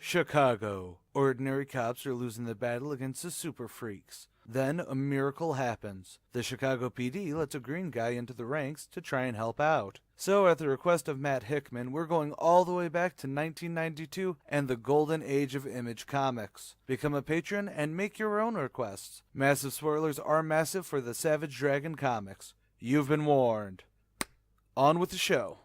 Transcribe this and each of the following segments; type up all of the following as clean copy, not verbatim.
Chicago. Ordinary cops are losing the battle against the super freaks. Then a miracle happens. The Chicago PD lets a green guy into the ranks to try and help out. So at the request of Matt Hickman, we're going all the way back to 1992 and the golden age of Image Comics. Become a patron and make your own requests. Massive spoilers are massive for the Savage Dragon comics. You've been warned. On with the show.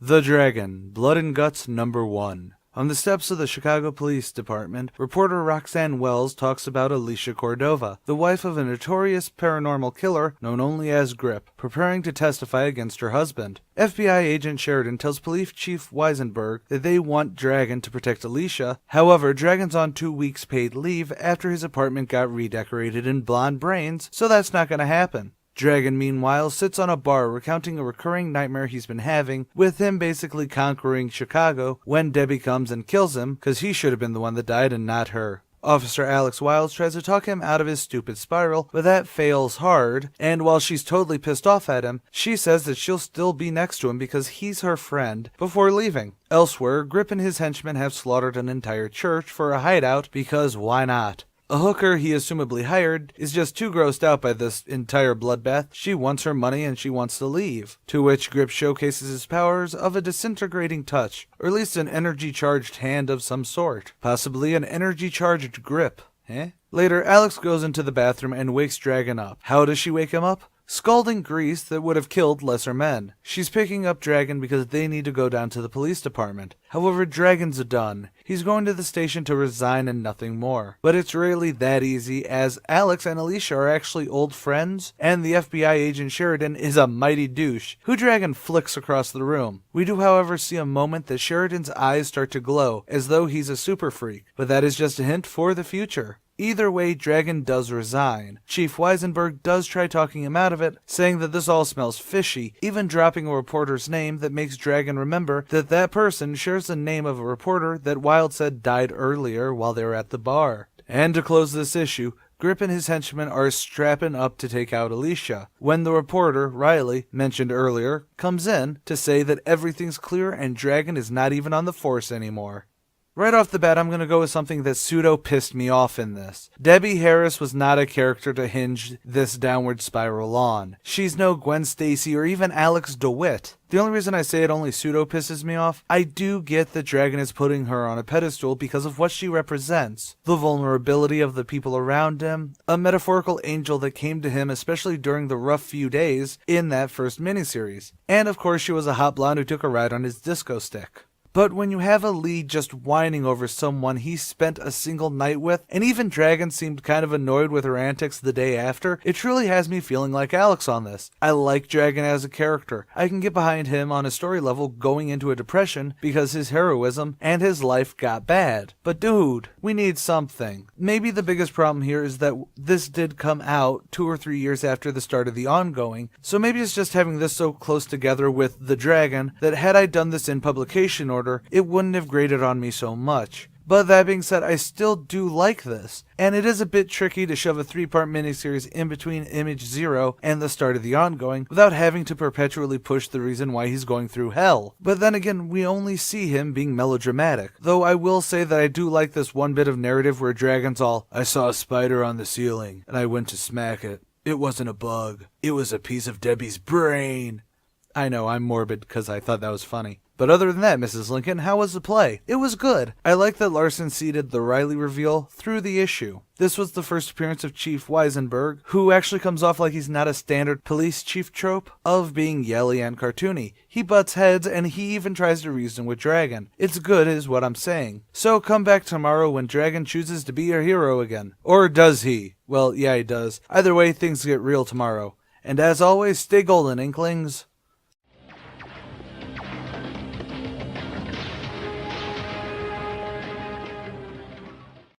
The Dragon, Blood and Guts #1. On the steps of the Chicago Police Department, reporter Roxanne Wells talks about Alicia Cordova, the wife of a notorious paranormal killer known only as Grip, preparing to testify against her husband. FBI agent Sheridan tells Police Chief Weisenberg that they want Dragon to protect Alicia. However, Dragon's on 2 weeks paid leave after his apartment got redecorated in blonde brains, so that's not going to happen. Dragon, meanwhile, sits on a bar recounting a recurring nightmare he's been having, with him basically conquering Chicago when Debbie comes and kills him, cause he should have been the one that died and not her. Officer Alex Wiles tries to talk him out of his stupid spiral, but that fails hard, and while she's totally pissed off at him, she says that she'll still be next to him because he's her friend, before leaving. Elsewhere, Grip and his henchmen have slaughtered an entire church for a hideout because why not? A hooker he assumably hired is just too grossed out by this entire bloodbath. She wants her money and she wants to leave. To which Grip showcases his powers of a disintegrating touch, or at least an energy-charged hand of some sort. Possibly an energy-charged grip. Later, Alex goes into the bathroom and wakes Dragon up. How does she wake him up? Scalding grease that would have killed lesser men. She's picking up Dragon because they need to go down to the police department. However, Dragon's done. He's going to the station to resign and nothing more. But it's really that easy, as Alex and Alicia are actually old friends, and the FBI agent Sheridan is a mighty douche, who Dragon flicks across the room. We do, however, see a moment that Sheridan's eyes start to glow, as though he's a super freak, but that is just a hint for the future. Either way, Dragon does resign. Chief Weisenberg does try talking him out of it, saying that this all smells fishy, even dropping a reporter's name that makes Dragon remember that that person shares the name of a reporter that Wild said died earlier while they were at the bar. And to close this issue, Grip and his henchmen are strapping up to take out Alicia, when the reporter, Riley, mentioned earlier, comes in to say that everything's clear and Dragon is not even on the force anymore. Right off the bat, I'm going to go with something that pseudo pissed me off in this. Debbie Harris was not a character to hinge this downward spiral on. She's no Gwen Stacy or even Alex DeWitt. The only reason I say it only pseudo pisses me off, I do get that Dragon is putting her on a pedestal because of what she represents. The vulnerability of the people around him, a metaphorical angel that came to him especially during the rough few days in that first miniseries. And of course she was a hot blonde who took a ride on his disco stick. But when you have a lead just whining over someone he spent a single night with, and even Dragon seemed kind of annoyed with her antics the day after, it truly has me feeling like Alex on this. I like Dragon as a character. I can get behind him on a story level going into a depression because his heroism and his life got bad. But dude, we need something. Maybe the biggest problem here is that this did come out 2 or 3 years after the start of the ongoing, so maybe it's just having this so close together with The Dragon that had I done this in publication order, it wouldn't have grated on me so much. But that being said, I still do like this, and it is a bit tricky to shove a 3-part miniseries in between Image 0 and the start of the ongoing without having to perpetually push the reason why he's going through hell. But then again, we only see him being melodramatic. Though I will say that I do like this one bit of narrative where Dragon's all, I saw a spider on the ceiling, and I went to smack it. It wasn't a bug. It was a piece of Debbie's brain. I know, I'm morbid because I thought that was funny. But other than that, Mrs. Lincoln, how was the play? It was good. I like that Larson seeded the Riley reveal through the issue. This was the first appearance of Chief Weisenberg, who actually comes off like he's not a standard police chief trope of being yelly and cartoony. He butts heads and he even tries to reason with Dragon. It's good is what I'm saying. So come back tomorrow when Dragon chooses to be your hero again. Or does he? Well, yeah, he does. Either way, things get real tomorrow. And as always, stay golden, Inklings.